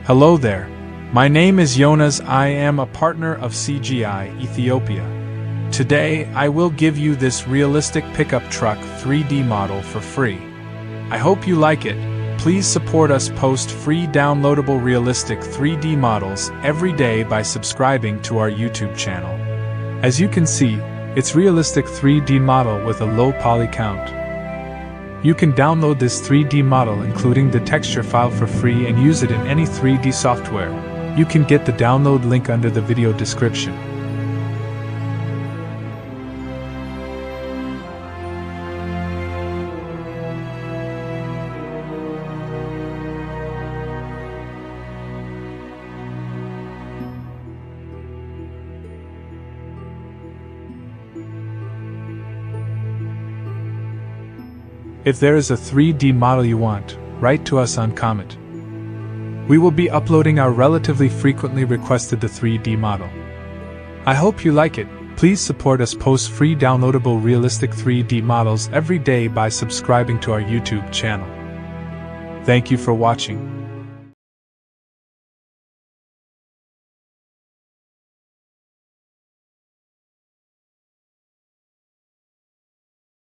Hello there. My name is Jonas. I am a partner of CGI Ethiopia. Today, I will give you this realistic pickup truck 3D model for free. I hope you like it. Please support us, post free downloadable realistic 3D models every day by subscribing to our YouTube channel. As you can see, it's realistic 3D model with a low poly count. You can download this 3D model including the texture file for free and use it in any 3D software. You can get the download link under the video description. If there is a 3D model you want, write to us on comment. We will be uploading our relatively frequently requested the 3D model. I hope you like it. Please support us, post free downloadable realistic 3D models every day by subscribing to our YouTube channel. Thank you for watching.